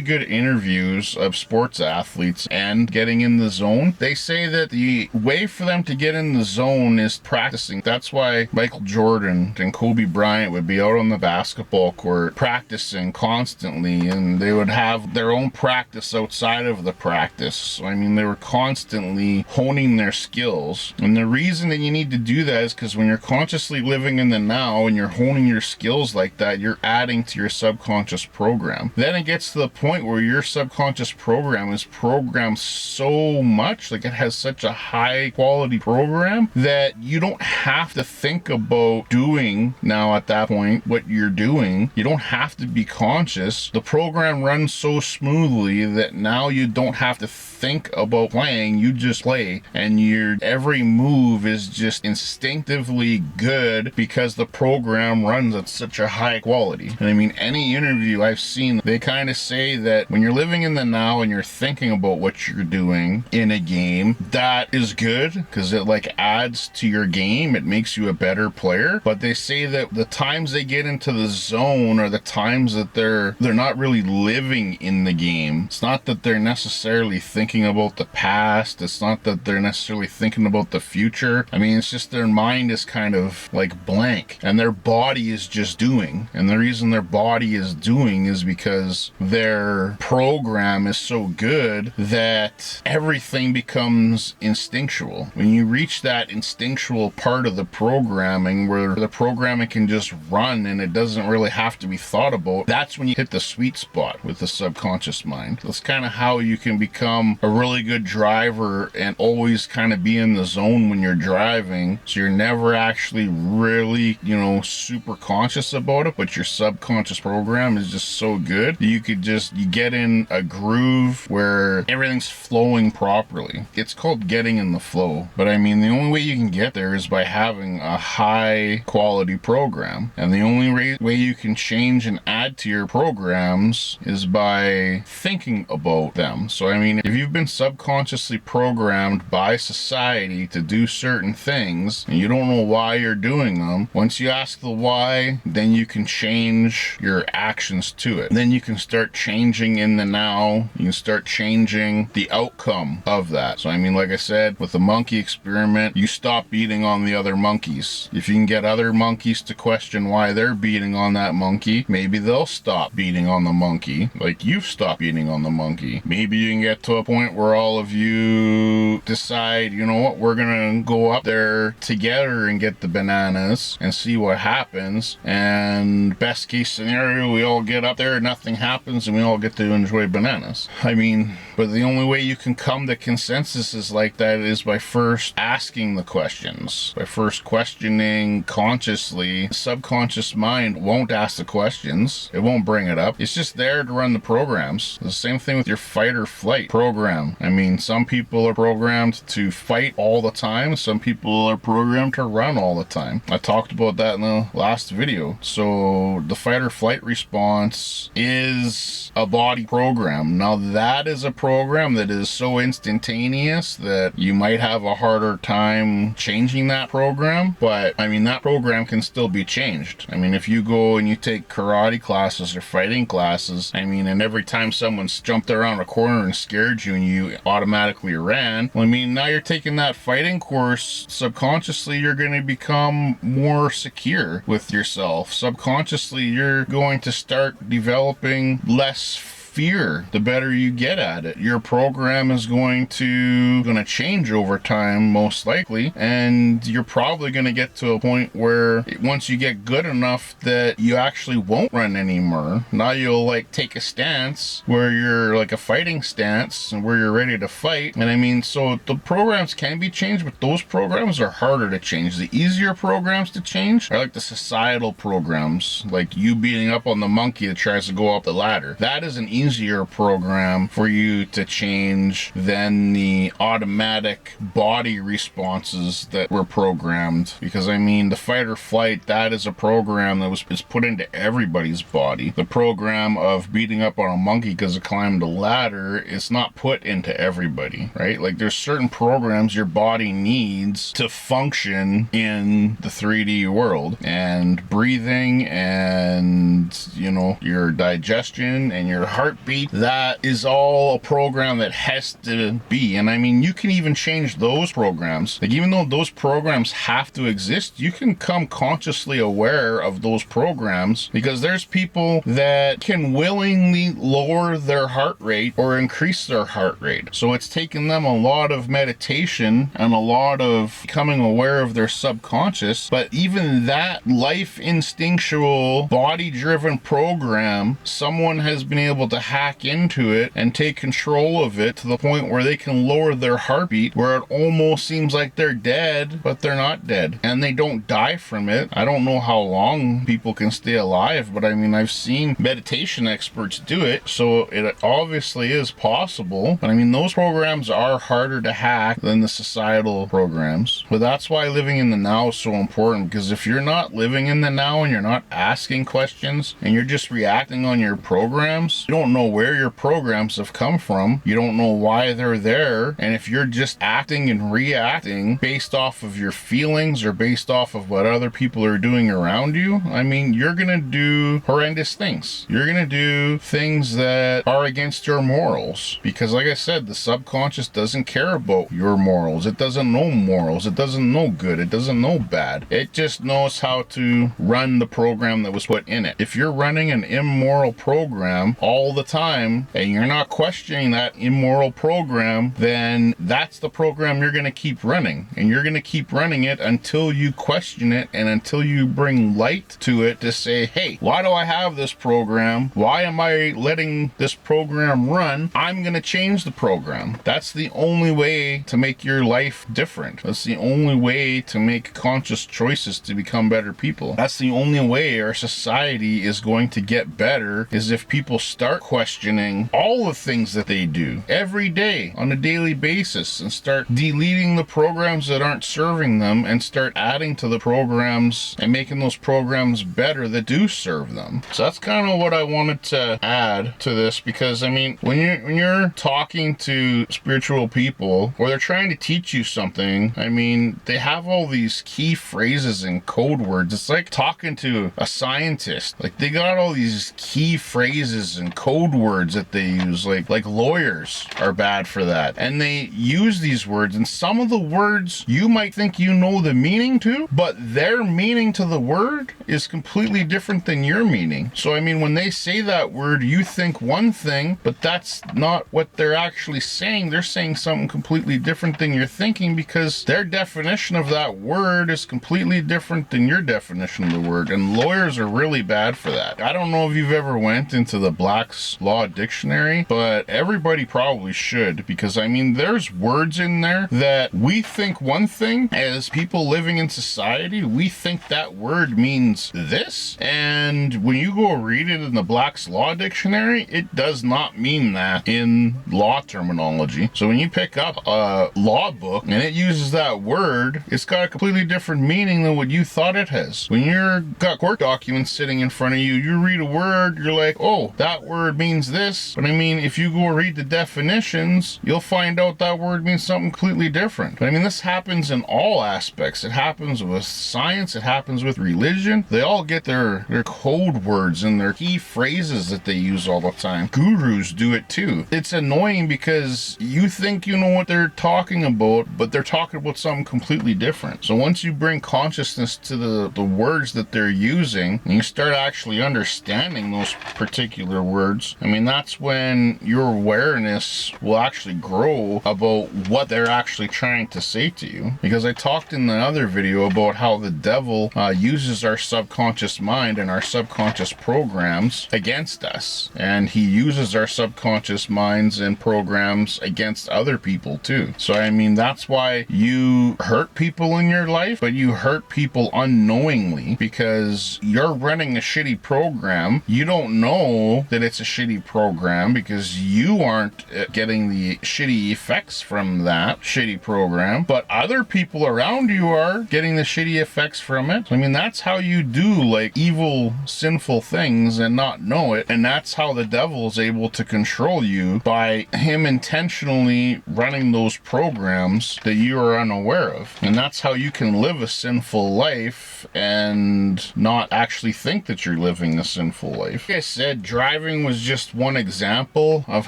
really good interviews of sports athletes and getting in the zone, they say that the way for them to get in the zone is practicing. That's why Michael Jordan and Kobe Bryant would be out on the basketball court practicing constantly, and they would have their own practice outside of the practice. So, I mean, they were constantly honing their skills. And the reason that you need to do that is because when you're consciously living in the now and you're honing your skills like that, you're adding to your subconscious program. Then it gets to the point where your subconscious program is programmed so much, like it has such a high quality program that you don't have to think about doing now at that point what you're doing. You don't have to be conscious. The program runs so smoothly that now you don't have to think about playing, you just play, and your every move is just instinctively good because the program runs at such a high quality. And I mean, any interview I've seen, they kind of say that when you're living in the now and you're thinking about what you're doing in a game, that is good because it like adds to your game. It makes you a better player. But they say that the times they get into the zone are the times that they're not really living in the game. It's not that they're necessarily thinking about the past. It's not that they're necessarily thinking about the future. I mean, it's just their mind is kind of like blank and their body is just doing. And the reason their body is doing is because their program is so good that everything becomes instinctual. When you reach that instinctual part of the programming where the programming can just run and it doesn't really have to be thought about, that's when you hit the sweet spot with the subconscious mind. That's kind of how you can become a really good driver and always kind of be in the zone when you're driving. So you're never actually really, super conscious about it, but your subconscious program is just so good that you get in a groove where everything's flowing properly. It's called getting in the flow. But I mean, the only way you can get there is by having a high quality program. And the only way you can change and add to your programs is by thinking about them. So I mean, if you've been subconsciously programmed by society to do certain things and you don't know why you're doing them, once you ask the why, then you can change your actions to it. Then you can start changing in the now. You can start changing the outcome of that. So I mean, like I said, with the monkey experiment, you stop beating on the other monkeys. If you can get other monkeys to question why they're beating on that monkey, maybe they'll stop beating on the monkey like you've stopped beating on the monkey. Maybe you can get to a point where all of you decide, you know what, we're gonna go up there together and get the bananas and see what happens. And best case scenario, we all get up there, nothing happens, and we all get to enjoy bananas. I mean, but the only way you can come to consensus like that is by first asking the questions, by first questioning consciously. The subconscious mind won't ask the questions. It won't bring it up. It's just there to run the programs. The same thing with your fight or flight program. I mean, some people are programmed to fight all the time. Some people are programmed to run all the time. I talked about that in the last video. So the fight or flight response is a body program. Now that is a program that is so instantaneous that you might have a harder time changing that program. But I mean, that program can still be changed. I mean, if you go and you take karate classes or fighting classes, I mean, and every time someone's jumped around a corner and scared you and you automatically ran, well, I mean, now you're taking that fighting course, subconsciously you're going to become more secure with yourself. Subconsciously you're going to start developing less fear the better you get at it. Your program is going to change over time, most likely, and you're probably going to get to a point where once you get good enough that you actually won't run anymore. Now you'll like take a stance where you're like a fighting stance and where you're ready to fight. And I mean, so the programs can be changed, but those programs are harder to change. The easier programs to change are like the societal programs, like you beating up on the monkey that tries to go up the ladder. That is an easier program for you to change than the automatic body responses that were programmed. Because I mean, the fight or flight, that is a program that is put into everybody's body. The program of beating up on a monkey because it climbed a ladder is not put into everybody, right? Like there's certain programs your body needs to function in the 3D world, and breathing and your digestion and your heart heartbeat, that is all a program that has to be. And I mean, you can even change those programs. Like, even though those programs have to exist, you can come consciously aware of those programs, because there's people that can willingly lower their heart rate or increase their heart rate. So it's taken them a lot of meditation and a lot of becoming aware of their subconscious. But even that life instinctual, body-driven program, someone has been able to hack into it and take control of it to the point where they can lower their heartbeat, where it almost seems like they're dead, but they're not dead. And they don't die from it. I don't know how long people can stay alive, but I mean, I've seen meditation experts do it, so it obviously is possible. But I mean, those programs are harder to hack than the societal programs. But that's why living in the now is so important, because if you're not living in the now and you're not asking questions and you're just reacting on your programs, you don't know where your programs have come from. You don't know why they're there. And if you're just acting and reacting based off of your feelings or based off of what other people are doing around you, I mean, you're gonna do horrendous things. You're gonna do things that are against your morals, because like I said, the subconscious doesn't care about your morals. It doesn't know morals. It doesn't know good. It doesn't know bad. It just knows how to run the program that was put in it. If you're running an immoral program all the time and you're not questioning that immoral program, then that's the program you're going to keep running, and you're going to keep running it until you question it and until you bring light to it to say, hey, why do I have this program? Why am I letting this program run? I'm going to change the program. That's the only way to make your life different. That's the only way to make conscious choices to become better people. That's the only way our society is going to get better, is if people start questioning all the things that they do every day on a daily basis and start deleting the programs that aren't serving them and start adding to the programs and making those programs better that do serve them. So that's kind of what I wanted to add to this, because I mean, when you're talking to spiritual people or they're trying to teach you something, I mean, they have all these key phrases and code words. It's like talking to a scientist. Like, they got all these key phrases and code words that they use. Like lawyers are bad for that. And they use these words, and some of the words you might think you know the meaning to, but their meaning to the word is completely different than your meaning. So I mean, when they say that word, you think one thing, but that's not what they're actually saying. They're saying something completely different than you're thinking, because their definition of that word is completely different than your definition of the word. And lawyers are really bad for that. I don't know if you've ever went into the Black's Law Dictionary, but everybody probably should, because I mean, there's words in there that we think one thing as people living in society. We think that word means this, and when you go read it in the Black's Law Dictionary, it does not mean that in law terminology. So when you pick up a law book and it uses that word, it's got a completely different meaning than what you thought it has. When you're got court documents sitting in front of you, you read a word, you're like, oh, that word means this. But I mean, if you go read the definitions, you'll find out that word means something completely different. But I mean, this happens in all aspects. It happens with science. It happens with religion. They all get their code words and their key phrases that they use all the time. Gurus do it too. It's annoying because you think you know what they're talking about, but they're talking about something completely different. So once you bring consciousness to the words that they're using, and you start actually understanding those particular words, I mean, that's when your awareness will actually grow about what they're actually trying to say to you. Because I talked in the other video about how the devil uses our subconscious mind and our subconscious programs against us. And he uses our subconscious minds and programs against other people too. So I mean, that's why you hurt people in your life, but you hurt people unknowingly, because you're running a shitty program. You don't know that it's a shitty program because you aren't getting the shitty effects from that shitty program, but other people around you are getting the shitty effects from it. I mean, that's how you do like evil, sinful things and not know it. And that's how the devil is able to control you, by him intentionally running those programs that you are unaware of. And that's how you can live a sinful life and not actually think that you're living a sinful life. Like I said, driving was is just one example of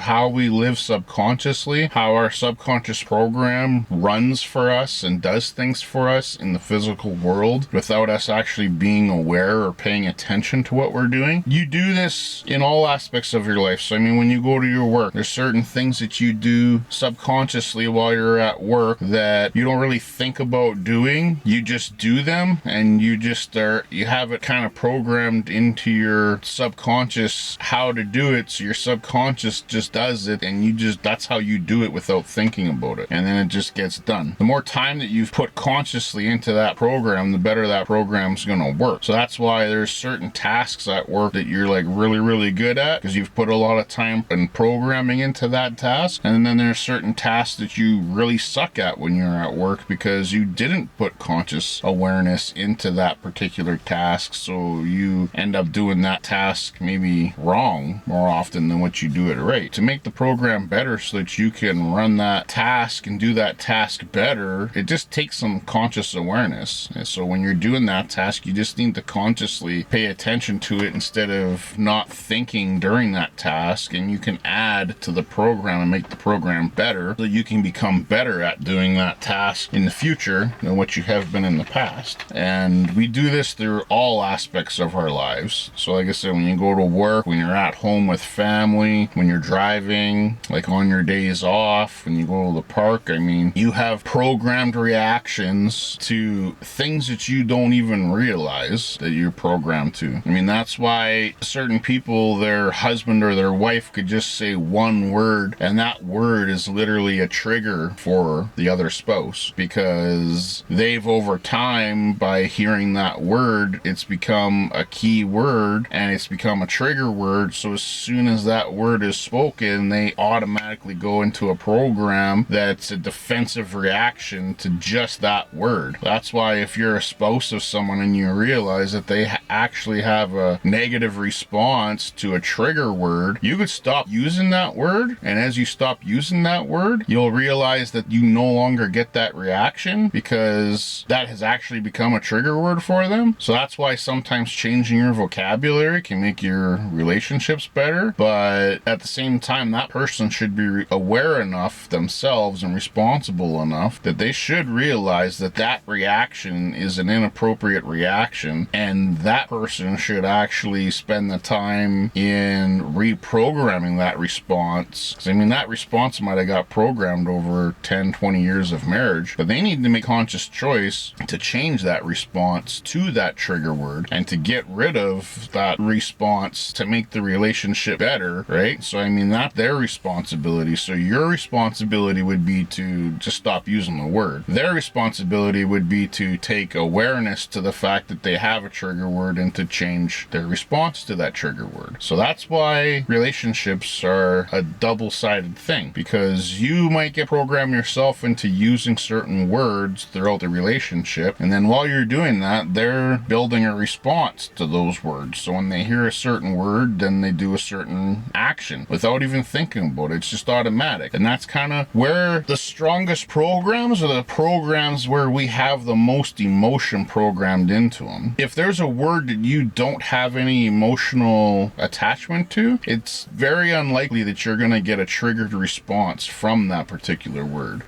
how we live subconsciously, how our subconscious program runs for us and does things for us in the physical world without us actually being aware or paying attention to what we're doing. You do this in all aspects of your life. So I mean, when you go to your work, there's certain things that you do subconsciously while you're at work that you don't really think about doing. You just do them, and you have it kind of programmed into your subconscious how to do it. So your subconscious just does it, and that's how you do it without thinking about it. And then it just gets done. The more time that you've put consciously into that program, the better that program's going to work. So that's why there's certain tasks at work that you're like really, really good at because you've put a lot of time and programming into that task. And then there's certain tasks that you really suck at when you're at work because you didn't put conscious awareness into that particular task. So you end up doing that task maybe wrong more often than what you do it right. To make the program better so that you can run that task and do that task better, it just takes some conscious awareness. And so when you're doing that task, you just need to consciously pay attention to it instead of not thinking during that task, and you can add to the program and make the program better so you can become better at doing that task in the future than what you have been in the past. And we do this through all aspects of our lives. So like I said, when you go to work, when you're at home with family, when you're driving, like on your days off, when you go to the park, I mean, you have programmed reactions to things that you don't even realize that you're programmed to. I mean, that's why certain people, their husband or their wife could just say one word, and that word is literally a trigger for the other spouse because they've over time, by hearing that word, it's become a key word and it's become a trigger word. So as soon as that word is spoken, they automatically go into a program that's a defensive reaction to just that word. That's why if you're a spouse of someone and you realize that they actually have a negative response to a trigger word, you could stop using that word. And as you stop using that word, you'll realize that you no longer get that reaction because that has actually become a trigger word for them. So that's why sometimes changing your vocabulary can make your relationships better. But at the same time, that person should be aware enough themselves and responsible enough that they should realize that that reaction is an inappropriate reaction, and that person should actually spend the time in reprogramming that response. Because I mean, that response might have got programmed over 10, 20 years of marriage, but they need to make a conscious choice to change that response to that trigger word and to get rid of that response to make the relationship better, right? So I mean, that's their responsibility. So your responsibility would be to just stop using the word. Their responsibility would be to take awareness to the fact that they have a trigger word and to change their response to that trigger word. So that's why relationships are a double-sided thing, because you might get programmed yourself into using certain words throughout the relationship, and then while you're doing that, they're building a response to those words. So when they hear a certain word, then they do a certain action without even thinking about it. It's just automatic. And that's kind of where the strongest programs are, the programs where we have the most emotion programmed into them. If there's a word that you don't have any emotional attachment to, it's very unlikely that you're going to get a triggered response from that particular word.